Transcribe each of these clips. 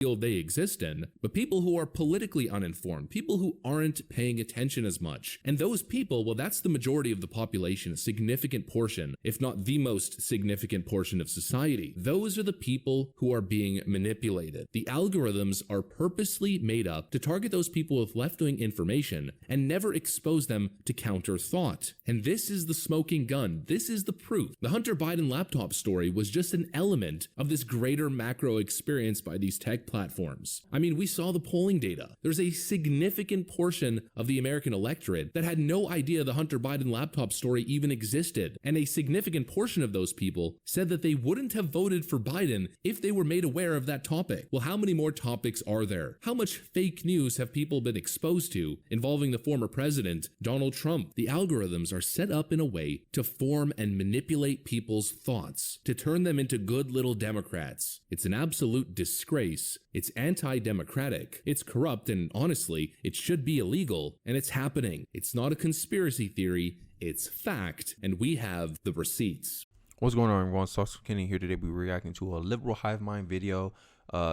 field they exist in, but people who are politically uninformed, people who aren't paying attention as much. And those people, well, that's the majority of the population, a significant portion, if not the most significant portion of society. Those are the people who are being manipulated. The algorithms are purposely made up to target those people with left-wing information and never expose them to counter thought. And this is the smoking gun. This is the proof. The Hunter Biden laptop story was just an element of this greater macro experience by these tech platforms. I mean, we saw the polling data. There's a significant portion of the American electorate that had no idea the Hunter Biden laptop story even existed. And a significant portion of those people said that they wouldn't have voted for Biden if they were made aware of that topic. Well, how many more topics are there? How much fake news have people been exposed to involving the former president, Donald Trump? The algorithms are set up in a way to form and manipulate people's thoughts, to turn them into good little Democrats. It's an absolute disgrace. It's anti-democratic. It's corrupt, and honestly, it should be illegal, and it's happening. It's not a conspiracy theory, it's fact, and we have the receipts. What's going on, everyone? Sauce Kenny here. Today we're reacting to a liberal hive mind video.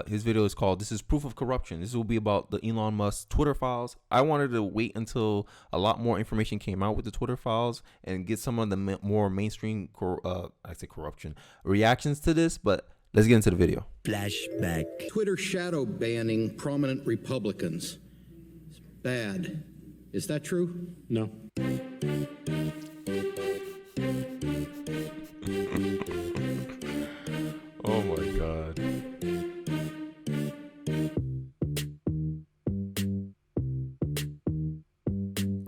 His video is called "This is Proof of Corruption." This will be about the Elon Musk Twitter files. I wanted to wait until a lot more information came out with the Twitter files and get some of the more mainstream corruption reactions to this, but let's get into the video. Flashback. Twitter shadow banning prominent Republicans. It's bad. Is that true? No. Oh my God.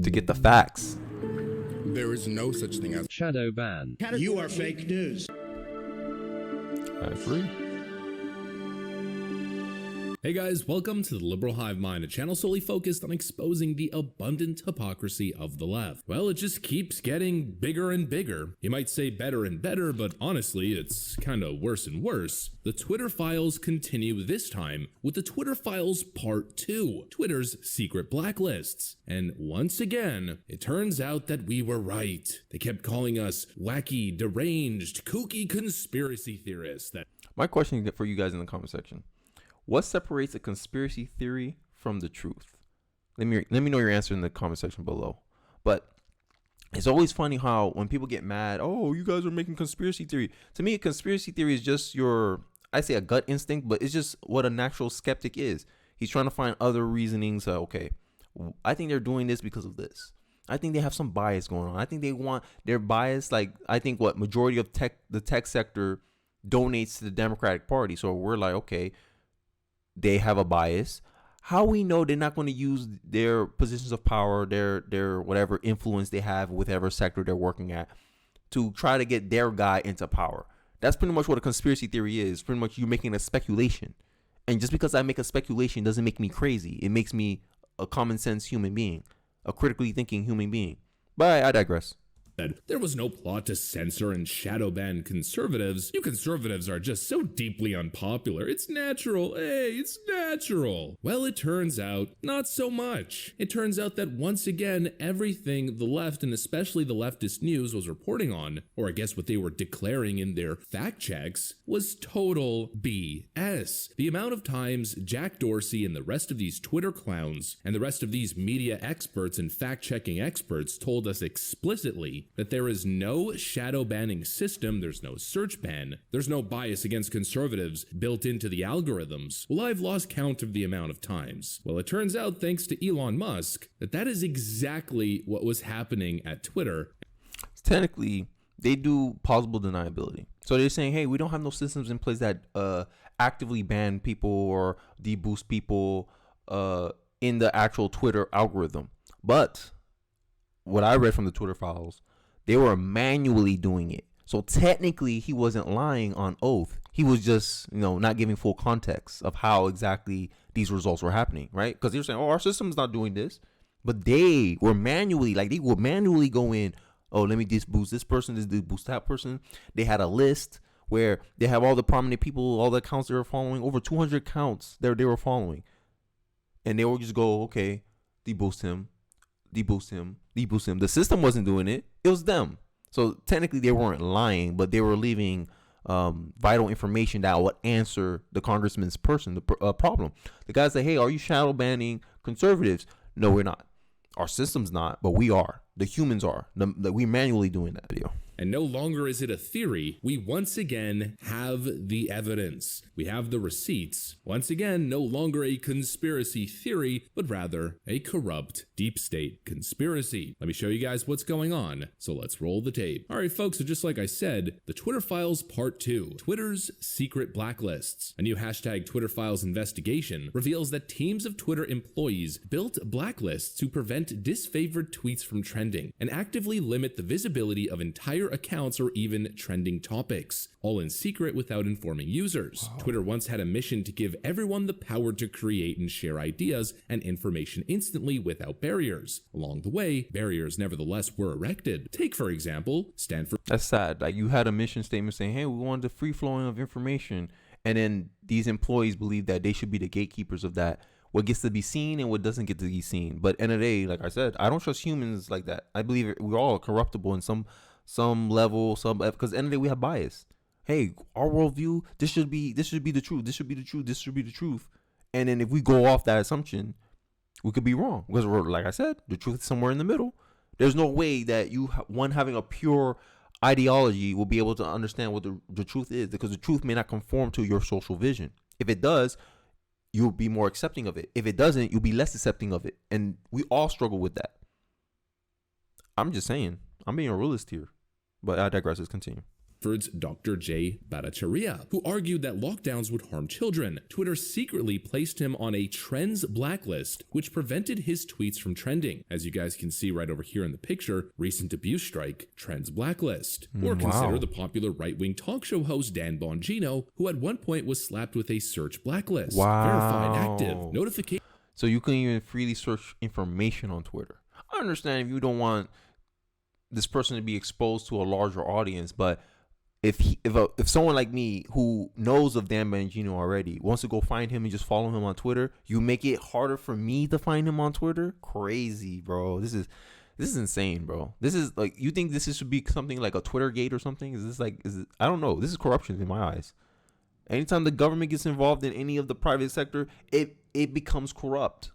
To get the facts. There is no such thing as shadow ban. You are fake news. I agree. Hey guys, welcome to the Liberal Hive Mind, a channel solely focused on exposing the abundant hypocrisy of the left. Well, it just keeps getting bigger and bigger. You might say better and better, but honestly, it's kind of worse and worse. The Twitter files continue this time with the Twitter files part 2, Twitter's secret blacklists. And once again, it turns out that we were right. They kept calling us wacky, deranged, kooky conspiracy theorists. My question for you guys in the comment section: what separates a conspiracy theory from the truth? Let me know your answer in the comment section below. But it's always funny how when people get mad, oh, you guys are making conspiracy theory. To me, a conspiracy theory is just I say a gut instinct, but it's just what a natural skeptic is. He's trying to find other reasonings. Okay, I think they're doing this because of this. I think they have some bias going on. I think they want their bias. Like, I think what majority of the tech sector donates to the Democratic Party. So we're like, okay, they have a bias. How we know they're not going to use their positions of power, their whatever influence they have with whatever sector they're working at, to try to get their guy into power? That's pretty much what a conspiracy theory is. Pretty much you making a speculation. And just because I make a speculation doesn't make me crazy. It makes me a common sense human being, a critically thinking human being. But I digress. There was no plot to censor and shadow ban conservatives. You conservatives are just so deeply unpopular. It's natural. Hey, it's natural. Well, it turns out not so much. It turns out that once again, everything the left, and especially the leftist news, was reporting on, or I guess what they were declaring in their fact checks, was total BS. The amount of times Jack Dorsey and the rest of these Twitter clowns and the rest of these media experts and fact-checking experts told us explicitly that there is no shadow banning system, there's no search ban, there's no bias against conservatives built into the algorithms. Well, I've lost count of the amount of times. Well, it turns out, thanks to Elon Musk, that is exactly what was happening at Twitter. Technically, they do plausible deniability. So they're saying, hey, we don't have no systems in place that actively ban people or deboost people in the actual Twitter algorithm. But what I read from the Twitter files, they were manually doing it. So technically, he wasn't lying on oath. He was just, not giving full context of how exactly these results were happening, right? Because they were saying, oh, our system's not doing this. But they were manually, they would manually go in, oh, let me boost this person, boost that person. They had a list where they have all the prominent people, all the accounts they were following, over 200 accounts they were following. And they would just go, okay, deboost him. The system wasn't doing it. It was them. So technically they weren't lying, but they were leaving vital information that would answer the congressman's problem. The guy say, hey, are you shadow banning conservatives? No, we're not. Our system's not, but we are. The humans are. We manually doing that video. And no longer is it a theory. We once again have the evidence. We have the receipts. Once again, no longer a conspiracy theory, but rather a corrupt deep state conspiracy. Let me show you guys what's going on. So let's roll the tape. All right, folks, so just like I said, the Twitter Files Part 2, Twitter's secret blacklists. A new hashtag Twitter Files investigation reveals that teams of Twitter employees built blacklists to prevent disfavored tweets from trending and actively limit the visibility of entire accounts or even trending topics, all in secret without informing users. Twitter once had a mission to give everyone the power to create and share ideas and information instantly without barriers. Along the way, barriers nevertheless were erected. Take, for example, Stanford. That's sad. Like, you had a mission statement saying, hey, we want the free flowing of information. And then these employees believe that they should be the gatekeepers of that. What gets to be seen and what doesn't get to be seen. But end of the day, like I said, I don't trust humans like that. I believe we're all corruptible in some level, because end of the day we have bias. Hey, our worldview, this should be the truth. This should be the truth. This should be the truth. And then if we go off that assumption, we could be wrong, because we're, like I said, the truth is somewhere in the middle. There's no way that one having a pure ideology will be able to understand what the truth is, because the truth may not conform to your social vision. If it does, you'll be more accepting of it. If it doesn't, you'll be less accepting of it. And we all struggle with that. I'm just saying, I'm being a realist here. But I digress. Let's continue. Stanford's Dr. Jay Bhattacharya, who argued that lockdowns would harm children. Twitter secretly placed him on a trends blacklist, which prevented his tweets from trending. As you guys can see right over here in the picture, recent abuse strike, trends blacklist. Or consider the popular right-wing talk show host Dan Bongino, who at one point was slapped with a search blacklist. Verified active. Notification. So you can even freely search information on Twitter. I understand if you don't want this person to be exposed to a larger audience, but if someone like me who knows of Dan Bongino already wants to go find him and just follow him on Twitter, you make it harder for me to find him on Twitter? Crazy, bro. This is insane, bro. This is like, you think this should be something like a Twitter gate or something? I don't know. This is corruption in my eyes. Anytime the government gets involved in any of the private sector, it becomes corrupt.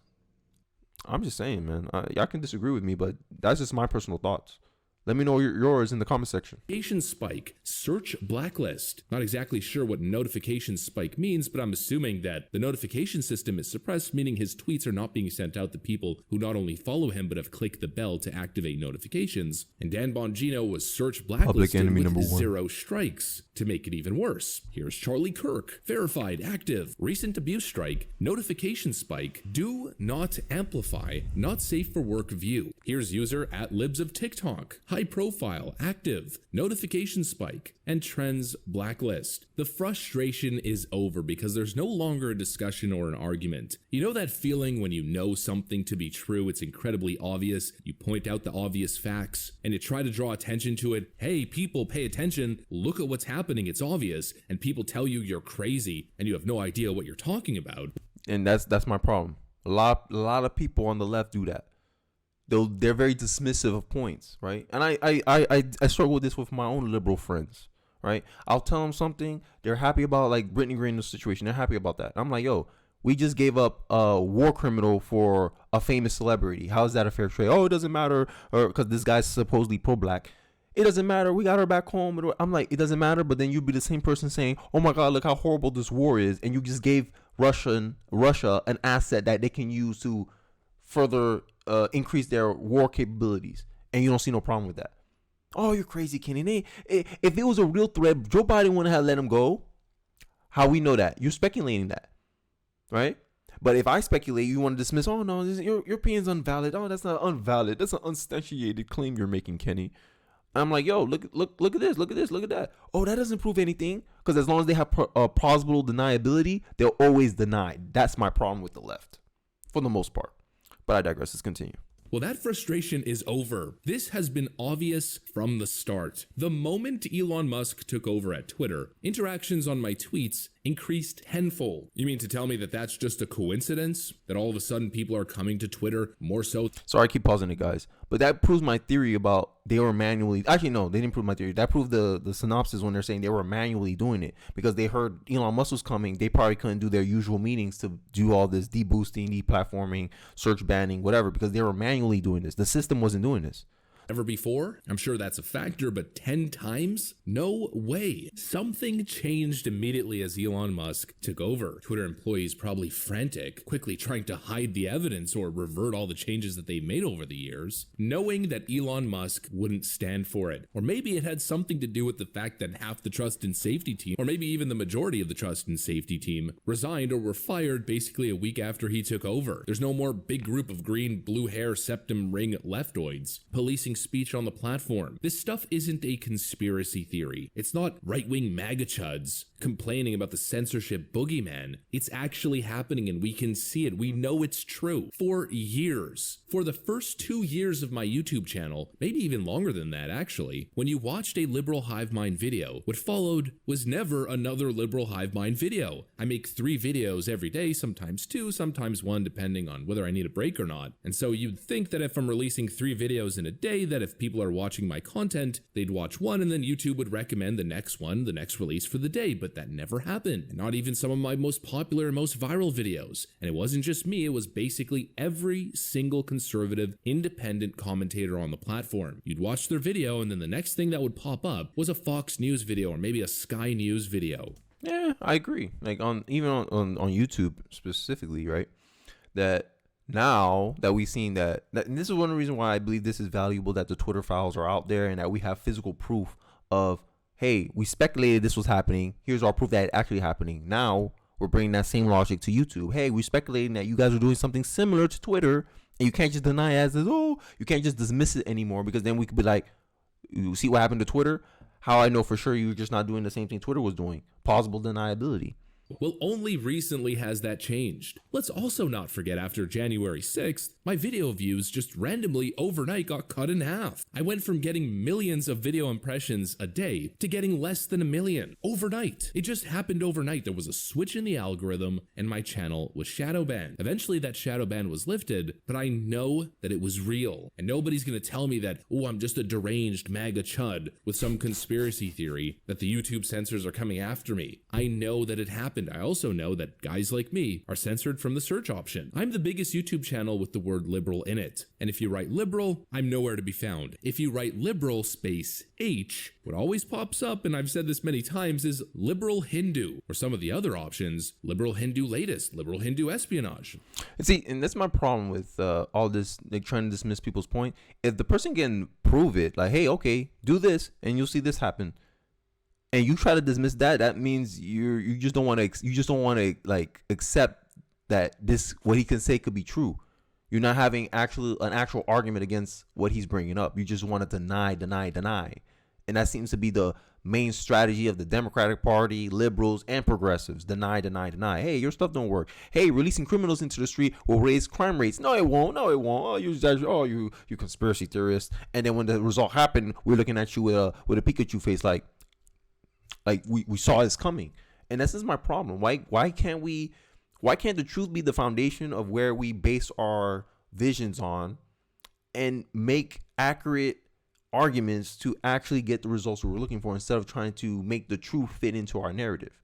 I'm just saying, man. Y'all can disagree with me, but that's just my personal thoughts. Let me know yours in the comment section. Notification spike, search blacklist. Not exactly sure what notification spike means, but I'm assuming that the notification system is suppressed, meaning his tweets are not being sent out to people who not only follow him, but have clicked the bell to activate notifications. And Dan Bongino was search blacklisted with 0 strikes. To make it even worse, here's Charlie Kirk, verified active, recent abuse strike, notification spike, do not amplify, not safe for work view. Here's user @libs of TikTok, high profile, active, notification spike, and trends blacklist. The frustration is over because there's no longer a discussion or an argument. You know that feeling when you know something to be true, it's incredibly obvious, you point out the obvious facts, and you try to draw attention to it. Hey, people, pay attention, look at what's happening, it's obvious, and people tell you you're crazy and you have no idea what you're talking about. And that's my problem. A lot of people on the left do that. They're very dismissive of points, right? And I struggle with this with my own liberal friends, right? I'll tell them something, they're happy about, like Brittany Grainer's situation, they're happy about that. I'm like, yo, we just gave up a war criminal for a famous celebrity. How is that a fair trade? Oh, it doesn't matter, or because this guy's supposedly pro-black. It doesn't matter. We got her back home. I'm like, it doesn't matter. But then you'd be the same person saying, oh my God, look how horrible this war is. And you just gave Russia an asset that they can use to further increase their war capabilities. And you don't see no problem with that. Oh, you're crazy, Kenny. If it was a real threat, Joe Biden wouldn't have let him go. How we know that? You're speculating that, right? But if I speculate, you want to dismiss, oh no, your opinion's invalid. Oh, that's not invalid. That's an unsubstantiated claim you're making, Kenny. I'm like, yo, look at this, look at this, look at that. Oh, that doesn't prove anything. Because as long as they have plausible deniability, they'll always deny. That's my problem with the left, for the most part. But I digress. Let's continue. Well, that frustration is over. This has been obvious from the start. The moment Elon Musk took over at Twitter, interactions on my tweets increased tenfold. You mean to tell me that that's just a coincidence? That all of a sudden people are coming to Twitter more so? Sorry, I keep pausing it, guys. But that proves my theory about they were manually, actually no, they didn't prove my theory. That proved the synopsis when they're saying they were manually doing it because they heard Elon Musk was coming. They probably couldn't do their usual meetings to do all this deboosting, deplatforming, search banning, whatever, because they were manually doing this. The system wasn't doing this. Ever before? I'm sure that's a factor, but 10 times? No way. Something changed immediately as Elon Musk took over. Twitter employees probably frantic, quickly trying to hide the evidence or revert all the changes that they made over the years, knowing that Elon Musk wouldn't stand for it. Or maybe it had something to do with the fact that half the trust and safety team, or maybe even the majority of the trust and safety team, resigned or were fired basically a week after he took over. There's no more big group of green, blue hair, septum ring leftoids policing speech on the platform. This stuff isn't a conspiracy theory. It's not right-wing MAGA chuds complaining about the censorship boogeyman. It's actually happening and we can see it. We know it's true. For years, for the first 2 years of my YouTube channel, maybe even longer than that actually, when you watched a liberal hive mind video, what followed was never another liberal hive mind video. I make 3 videos every day, sometimes 2, sometimes 1, depending on whether I need a break or not. And so you'd think that if I'm releasing 3 videos in a day, that if people are watching my content, they'd watch one and then YouTube would recommend the next one, the next release for the day, but that never happened. Not even some of my most popular and most viral videos. And it wasn't just me, it was basically every single conservative, independent commentator on the platform. You'd watch their video and then the next thing that would pop up was a Fox News video or maybe a Sky News video. Yeah, I agree. Like on YouTube specifically, right? That now that we've seen that and this is one of the reasons why I believe this is valuable, that the Twitter files are out there and that we have physical proof of, hey, we speculated this was happening. Here's our proof that it's actually happening. Now we're bringing that same logic to YouTube. Hey, we're speculating that you guys are doing something similar to Twitter, and you can't just deny it as oh, you can't just dismiss it anymore, because then we could be like, you see what happened to Twitter? How I know for sure you're just not doing the same thing Twitter was doing. Plausible deniability. Well, only recently has that changed. Let's also not forget after January 6th, my video views just randomly overnight got cut in half. I went from getting millions of video impressions a day to getting less than 1 million overnight. It just happened overnight. There was a switch in the algorithm and my channel was shadow banned. Eventually that shadow ban was lifted, but I know that it was real. And nobody's gonna tell me that, oh, I'm just a deranged MAGA chud with some conspiracy theory that the YouTube censors are coming after me. I know that it happened. I also know that guys like me are censored from the search option. I'm the biggest YouTube channel with the word liberal in it. And if you write liberal, I'm nowhere to be found. If you write liberal space H, what always pops up, and I've said this many times, is liberal Hindu, or some of the other options, liberal Hindu latest, liberal Hindu espionage. And see, and that's my problem with all this, like trying to dismiss people's point. If the person can prove it, like, hey, okay, do this, and you'll see this happen, and you try to dismiss that, that means you just don't want to like accept that this, what he can say, could be true. You're not having an actual argument against what he's bringing up. You just want to deny, and that seems to be the main strategy of the Democratic Party, liberals, and progressives. Deny. Hey, your stuff don't work. Hey, releasing criminals into the street will raise crime rates. No, it won't. Oh, you conspiracy theorist. And then when the result happened, we're looking at you with a Pikachu face, like we saw this coming. And this is my problem. Why can't the truth be the foundation of where we base our visions on and make accurate arguments to actually get the results we're looking for, instead of trying to make the truth fit into our narrative?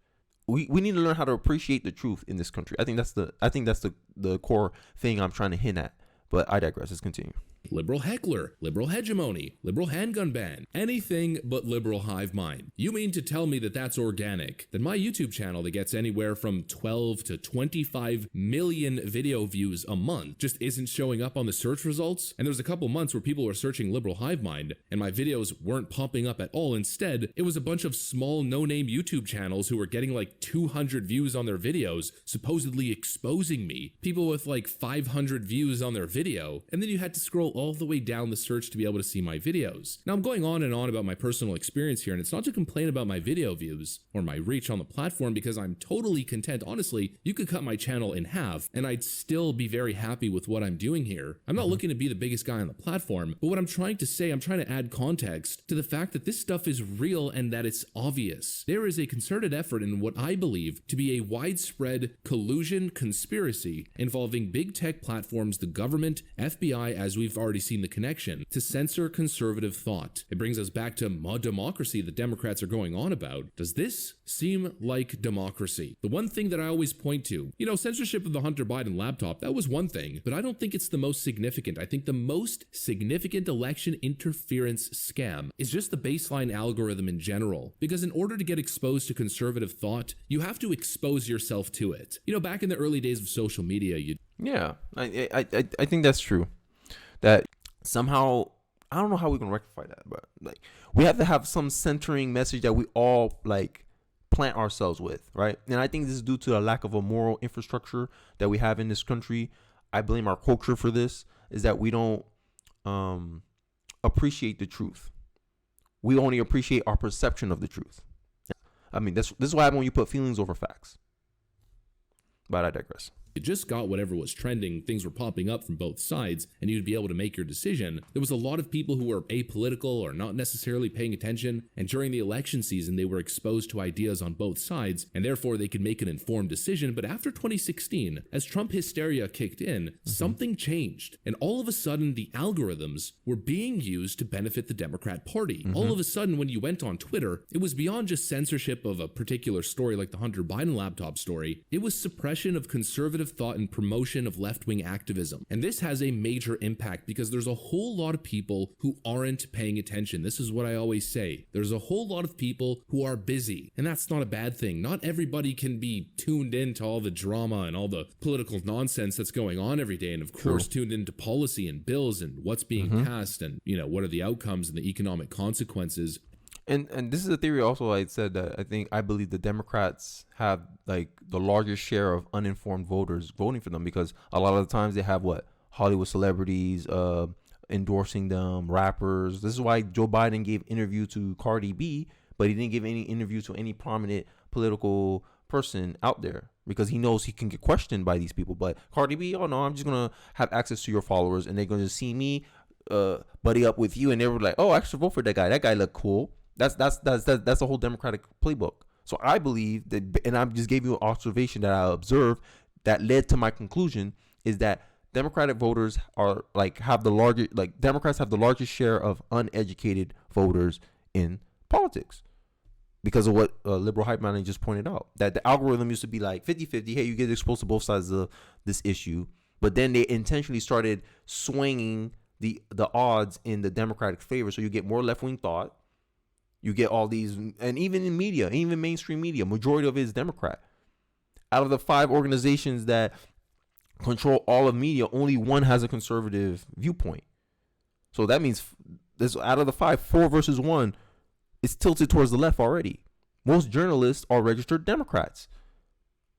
We need to learn how to appreciate the truth in this country. I think that's the core thing I'm trying to hint at. But I digress. Let's continue. Liberal heckler, liberal hegemony, liberal handgun ban, anything but liberal hive mind. You mean to tell me that that's organic? Then my YouTube channel that gets anywhere from 12 to 25 million video views a month just isn't showing up on the search results? And there's a couple months where people were searching liberal hive mind and my videos weren't popping up at all. Instead, it was a bunch of small no-name YouTube channels who were getting like 200 views on their videos, supposedly exposing me. People with like 500 views on their video, and then you had to scroll all the way down the search to be able to see my videos. Now I'm going on and on about my personal experience here, and it's not to complain about my video views or my reach on the platform, because I'm totally content. Honestly, you could cut my channel in half and I'd still be very happy with what I'm doing here. I'm not looking to be the biggest guy on the platform, but what I'm trying to say, I'm trying to add context to the fact that this stuff is real and that it's obvious. There is a concerted effort in what I believe to be a widespread collusion conspiracy involving big tech platforms, the government, FBI, as we've already seen the connection, to censor conservative thought. It brings us back to mod democracy the Democrats are going on about. Does this seem like democracy? The one thing that I always point to, censorship of the Hunter Biden laptop, that was one thing, but I don't think it's the most significant. I think the most significant election interference scam is just the baseline algorithm in general, because in order to get exposed to conservative thought, you have to expose yourself to it. Back in the early days of social media, Yeah, I think that's true. That somehow, I don't know how we can rectify that, but like we have to have some centering message that we all like plant ourselves with, right? And I think this is due to a lack of a moral infrastructure that we have in this country. I blame our culture for this, is that we don't appreciate the truth. We only appreciate our perception of the truth. I mean, this is what happens when you put feelings over facts. But I digress. You just got whatever was trending, things were popping up from both sides, and you'd be able to make your decision. There was a lot of people who were apolitical or not necessarily paying attention, and during the election season, they were exposed to ideas on both sides, and therefore they could make an informed decision. But after 2016, as Trump hysteria kicked in, something changed, and all of a sudden, the algorithms were being used to benefit the Democrat Party. All of a sudden, when you went on Twitter, it was beyond just censorship of a particular story like the Hunter Biden laptop story. It was suppression of conservative thought and promotion of left-wing activism. And this has a major impact because there's a whole lot of people who aren't paying attention. This is what I always say. There's a whole lot of people who are busy, and that's not a bad thing. Not everybody can be tuned into all the drama and all the political nonsense that's going on every day, and of course tuned into policy and bills and what's being passed and what are the outcomes and the economic consequences. And this is a theory also I said that I believe the Democrats have like the largest share of uninformed voters voting for them, because a lot of the times they have Hollywood celebrities endorsing them, rappers. This is why Joe Biden gave interview to Cardi B, but he didn't give any interview to any prominent political person out there, because he knows he can get questioned by these people. But Cardi B, oh no, I'm just gonna have access to your followers, and they're gonna see me buddy up with you, and they were like, oh, I should vote for that guy. That guy look cool. That's the whole Democratic playbook. So I believe that, and I just gave you an observation that I observed that led to my conclusion, is that Democratic voters are Democrats have the largest share of uneducated voters in politics, because of what Liberal Hype Man just pointed out, that the algorithm used to be like 50-50. Hey, you get exposed to both sides of this issue, but then they intentionally started swinging the odds in the Democratic favor, so you get more left-wing thought. You get all these, and even in media, even mainstream media, majority of it is Democrat. Out of the 5 organizations that control all of media, only one has a conservative viewpoint. So that means out of the 5, 4 versus 1, it's tilted towards the left already. Most journalists are registered Democrats.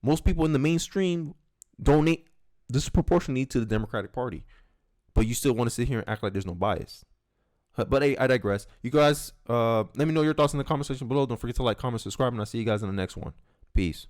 Most people in the mainstream donate disproportionately to the Democratic Party. But you still want to sit here and act like there's no bias. But hey, I digress. You guys, let me know your thoughts in the comment section below. Don't forget to like, comment, subscribe, and I'll see you guys in the next one. Peace.